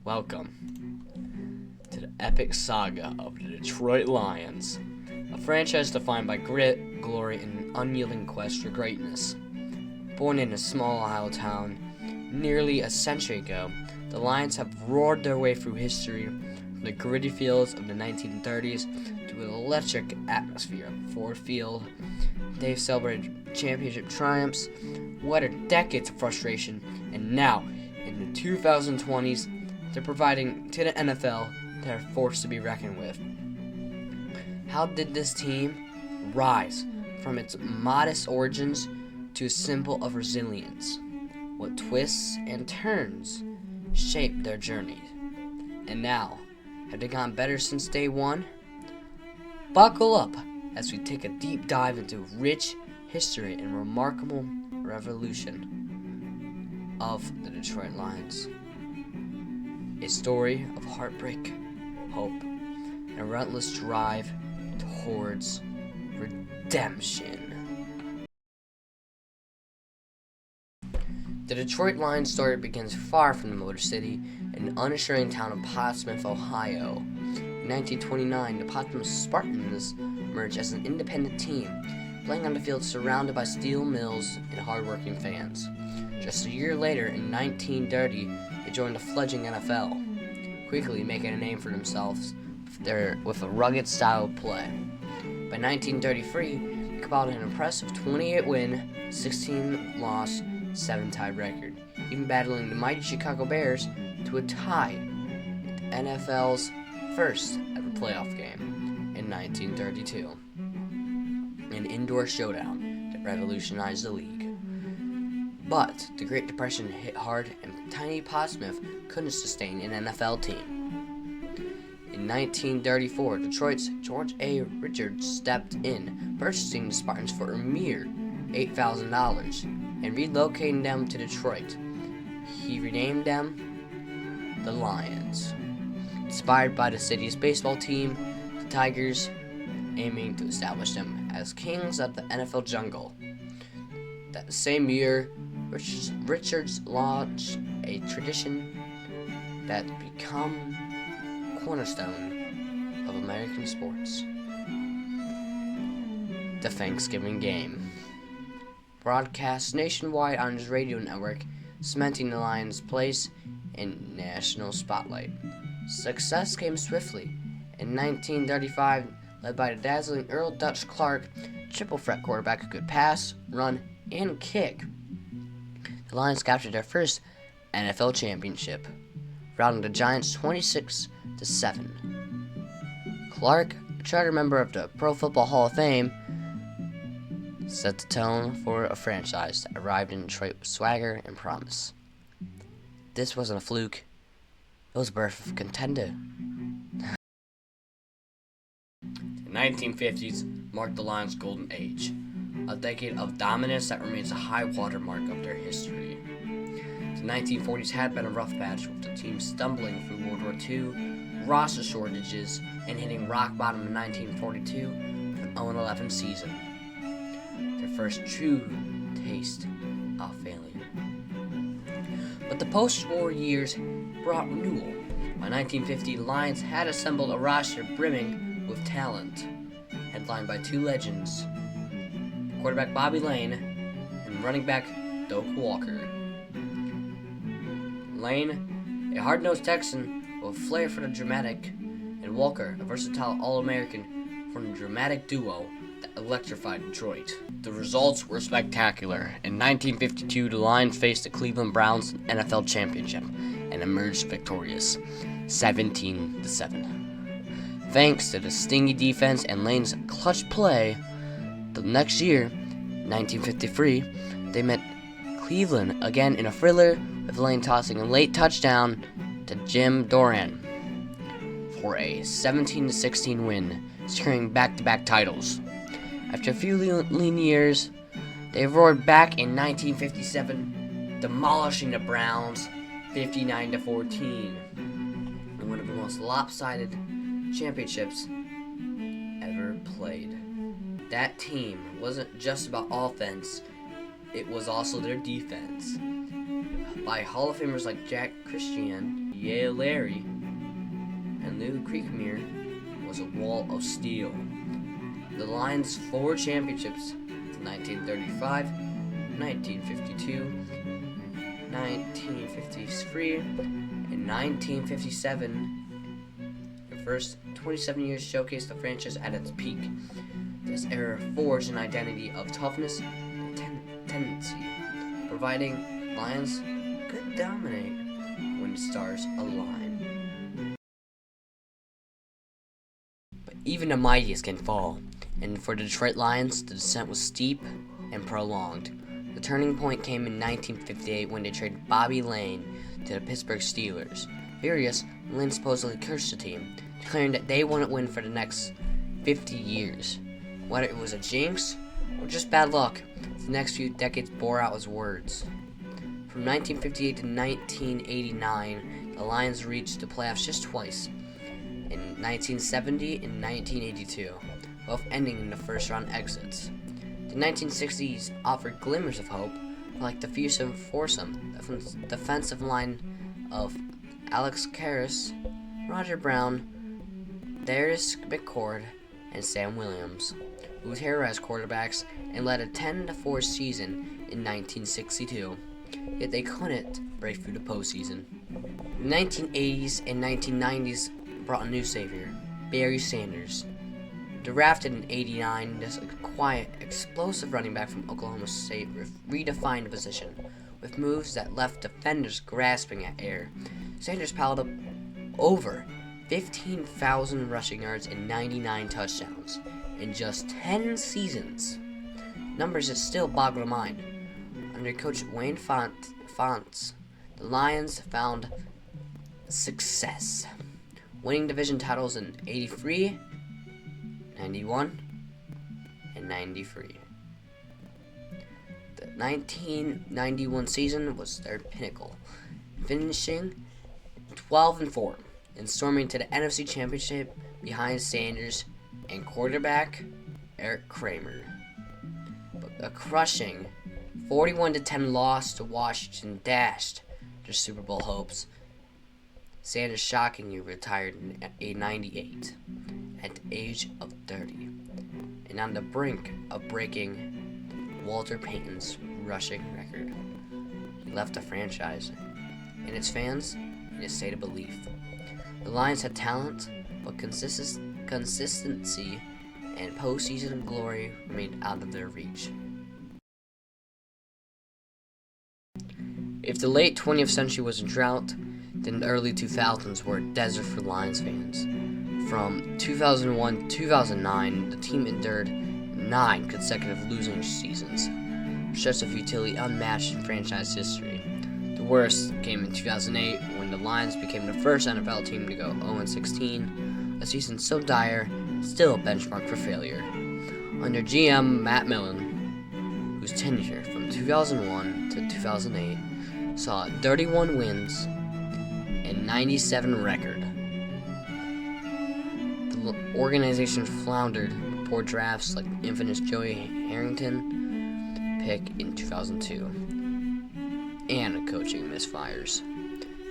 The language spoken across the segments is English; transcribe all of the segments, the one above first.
Welcome to the epic saga of the Detroit Lions, a franchise defined by grit, glory, and an unyielding quest for greatness. Born in a small Ohio town nearly a century ago, the Lions have roared their way through history from the gritty fields of the 1930s to an electric atmosphere of Ford Field. They've celebrated championship triumphs, weathered decades of frustration, and now, in the 2020s, they're providing to the NFL they're a force to be reckoned with. How did this team rise from its modest origins to a symbol of resilience? What twists and turns shaped their journey? And now, have they gotten better since day one? Buckle up as we take a deep dive into rich history and remarkable revolution of the Detroit Lions. A story of heartbreak, hope, and a relentless drive towards redemption. The Detroit Lions story begins far from the Motor City in the unassuring town of Portsmouth, Ohio. In 1929, the Portsmouth Spartans emerged as an independent team, playing on the field surrounded by steel mills and hardworking fans. Just a year later, in 1930, they joined the fledgling NFL, quickly making a name for themselves with a rugged style of play. By 1933, they compiled an impressive 28-win, 16-loss, 7-tie record, even battling the mighty Chicago Bears to a tie at the NFL's first ever playoff game in 1932, an indoor showdown that revolutionized the league. But the Great Depression hit hard, and tiny Portsmouth couldn't sustain an NFL team. In 1934, Detroit's George A. Richards stepped in, purchasing the Spartans for a mere $8,000 and relocating them to Detroit. He renamed them the Lions, inspired by the city's baseball team, the Tigers, aiming to establish them as kings of the NFL jungle. That same year, Richards launched a tradition that became cornerstone of American sports: the Thanksgiving game. Broadcast nationwide on his radio network, cementing the Lions' place in national spotlight. Success came swiftly. In 1935, led by the dazzling Earl Dutch Clark, triple threat quarterback who could pass, run, and kick, the Lions captured their first NFL championship, routing the Giants 26-7. Clark, a charter member of the Pro Football Hall of Fame, set the tone for a franchise that arrived in Detroit with swagger and promise. This wasn't a fluke. It was the birth of a contender. The 1950s marked the Lions' golden age, a decade of dominance that remains a high watermark of their history. The 1940s had been a rough patch, with the team stumbling through World War II, roster shortages, and hitting rock bottom in 1942 with an 0-11 season. Their first true taste of failure. But the post-war years brought renewal. By 1950, the Lions had assembled a roster brimming with talent, headlined by two legends, quarterback Bobby Lane and running back Doak Walker. Lane, a hard-nosed Texan with a flair for the dramatic, and Walker, a versatile All-American from the dramatic duo that electrified Detroit. The results were spectacular. In 1952, the Lions faced the Cleveland Browns in the NFL Championship and emerged victorious, 17-7. Thanks to the stingy defense and Lane's clutch play, the next year, 1953, they met Cleveland again in a thriller, with Lane tossing a late touchdown to Jim Doran for a 17-16 win, securing back-to-back titles. After a few lean years, they roared back in 1957, demolishing the Browns 59-14 in one of the most lopsided championships ever played. That team wasn't just about offense, it was also their defense. By Hall of Famers like Jack Christian, Yale Larry, and Lou Creekmere was a wall of steel. The Lions' 4 championships, 1935, 1952, 1953, and 1957, the first 27 years showcased the franchise at its peak. This era forged an identity of toughness and tendency, providing Lions could dominate when the stars align. But even the mightiest can fall, and for the Detroit Lions, the descent was steep and prolonged. The turning point came in 1958 when they traded Bobby Lane to the Pittsburgh Steelers. Furious, Lane supposedly cursed the team, declaring that they wouldn't win for the next 50 years. Whether it was a jinx or just bad luck, the next few decades bore out his words. From 1958 to 1989, the Lions reached the playoffs just twice, in 1970 and 1982, both ending in the first-round exits. The 1960s offered glimmers of hope, like the fearsome foursome defensive line of Alex Karras, Roger Brown, Darius McCord, and Sam Williams, who terrorized quarterbacks and led a 10-4 season in 1962, yet they couldn't break through the postseason. The 1980s and 1990s brought a new savior, Barry Sanders. Drafted in '89, this quiet, explosive running back from Oklahoma State redefined the position, with moves that left defenders grasping at air. Sanders piled up over 15,000 rushing yards and 99 touchdowns in just 10 seasons. Numbers that still boggle the mind. Under coach Wayne Fontes, the Lions found success, winning division titles in '83, '91, and '93. The 1991 season was their pinnacle, finishing 12-4 and storming to the NFC Championship behind Sanders and quarterback Eric Kramer. But a crushing 41-10 loss to Washington dashed their Super Bowl hopes. Sanders shockingly retired in '98 at the age of 30, and on the brink of breaking Walter Payton's rushing record. He left the franchise and its fans in a state of belief. The Lions had talent, but consistency and postseason glory remained out of their reach. If the late 20th century was a drought, then the early 2000s were a desert for Lions fans. From 2001 to 2009, the team endured 9 consecutive losing seasons, a stretch of futility unmatched in franchise history. The worst came in 2008 when the Lions became the first NFL team to go 0-16, a season so dire, still a benchmark for failure. Under GM Matt Millen, whose tenure from 2001 to 2008 saw 31 wins and 97 record. The organization floundered poor drafts like infamous Joey Harrington pick in 2002 and coaching misfires.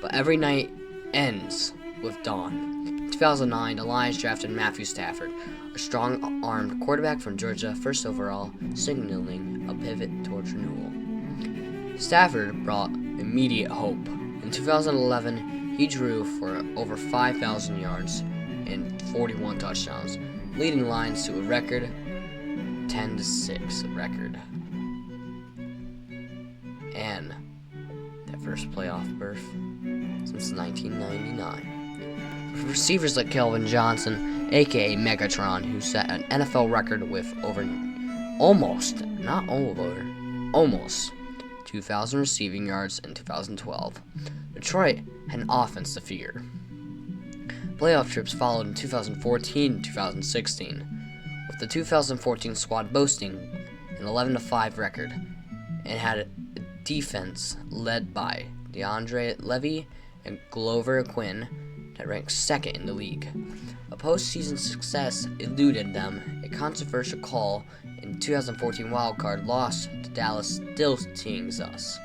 But every night ends with dawn. In 2009, the Lions drafted Matthew Stafford, a strong-armed quarterback from Georgia, first overall, signaling a pivot towards renewal. Stafford brought immediate hope. In 2011, he drew for over 5,000 yards and 41 touchdowns, leading the Lions to a record 10-6 record. And their first playoff berth since 1999. Receivers like Kelvin Johnson, aka Megatron, who set an NFL record with almost 2,000 receiving yards in 2012. Detroit had an offense to fear. Playoff trips followed in 2014 and 2016, with the 2014 squad boasting an 11-5 record and had a defense led by DeAndre Levy and Glover Quinn that ranked second in the league. A postseason success eluded them. A controversial call in 2014 wildcard loss to Dallas still stings us.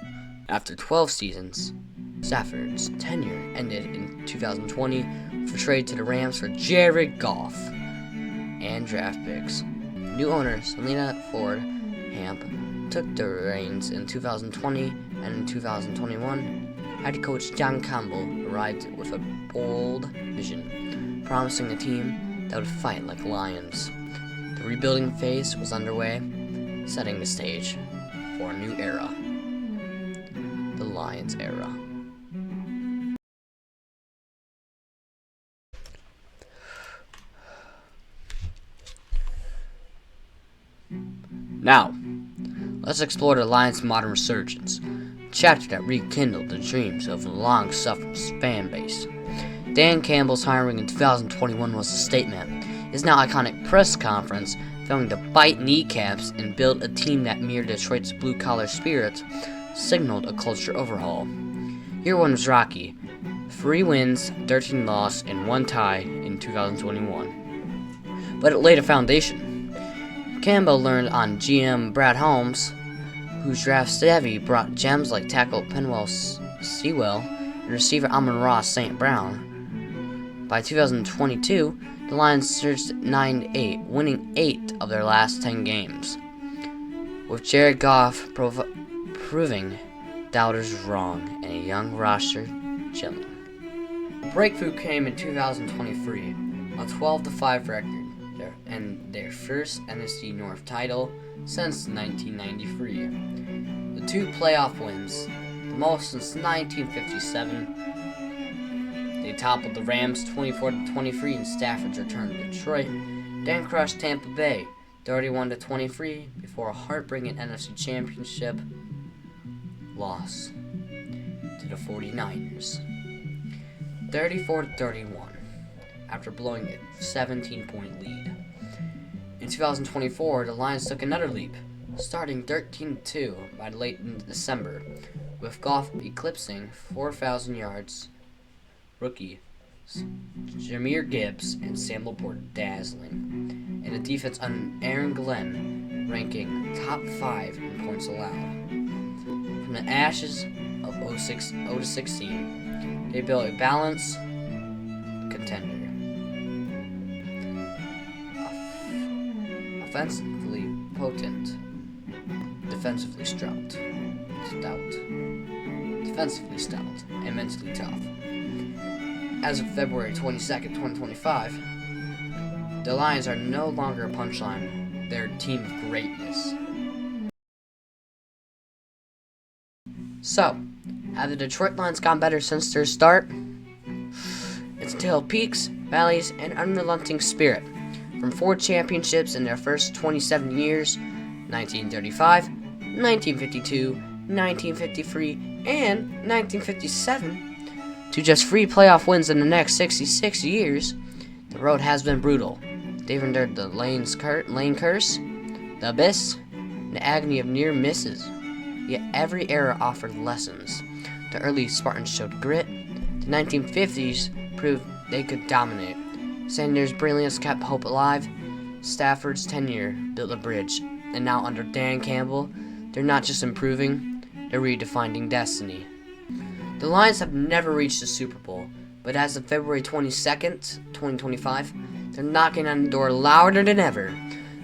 After 12 seasons, Stafford's tenure ended in 2020 with a trade to the Rams for Jared Goff and draft picks. New owner Selena Ford Hamp took the reins in 2020, and in 2021, head coach John Campbell arrived with a bold vision, promising a team that would fight like lions. The rebuilding phase was underway, setting the stage for a new era, the Lions era. Now, let's explore the Lions' modern resurgence, a chapter that rekindled the dreams of a long-suffering fan base. Dan Campbell's hiring in 2021 was a statement. His now iconic press conference, failing to bite kneecaps and build a team that mirrored Detroit's blue-collar spirit, signaled a culture overhaul. Year 1 was rocky. 3 wins, 13 losses, and 1 tie in 2021. But it laid a foundation. Campbell learned on GM Brad Holmes, whose draft savvy brought gems like tackle Penwell Sewell and receiver Amon-Ra St. Brown. By 2022, the Lions surged 9-8, winning 8 of their last 10 games, with Jared Goff proving doubters wrong and a young roster gelling. The breakthrough came in 2023, a 12-5 record, and their first NFC North title since 1993. The 2 playoff wins, the most since 1957. They toppled the Rams 24-23 in Stafford's return to Detroit, then crushed Tampa Bay 31-23 before a heartbreaking NFC Championship loss to the 49ers 34-31 after blowing a 17-point lead. In 2024, the Lions took another leap, starting 13-2 by late in December, with Goff eclipsing 4,000 yards rookie Jahmyr Gibbs and Sam Laporte dazzling, and a defense under Aaron Glenn ranking top 5 in points allowed. From the ashes of 0-16, they built a balanced contender. Offensively potent, defensively stout, and mentally tough. As of February 22nd, 2025, the Lions are no longer a punchline, they're a team of greatness. So, have the Detroit Lions gone better since their start? It's a tale of peaks, valleys, and unrelenting spirit. From 4 championships in their first 27 years, 1935, 1952, 1953, and 1957, to just 3 playoff wins in the next 66 years, the road has been brutal. They've endured the lane curse, the abyss, and the agony of near misses. Yet every era offered lessons. The early Spartans showed grit. The 1950s proved they could dominate. Sanders' brilliance kept hope alive. Stafford's tenure built a bridge. And now under Dan Campbell, they're not just improving, they're redefining destiny. The Lions have never reached the Super Bowl, but as of February 22nd, 2025, they're knocking on the door louder than ever.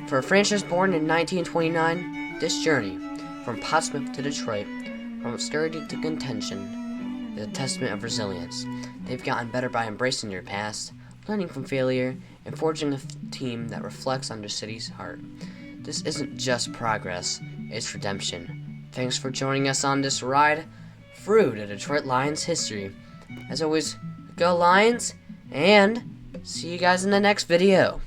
For a franchise born in 1929, this journey, from Portsmouth to Detroit, from obscurity to contention, is a testament of resilience. They've gotten better by embracing their past, learning from failure, and forging a team that reflects on their city's heart. This isn't just progress, it's redemption. Thanks for joining us on this ride through the Detroit Lions history. As always, go Lions, and see you guys in the next video.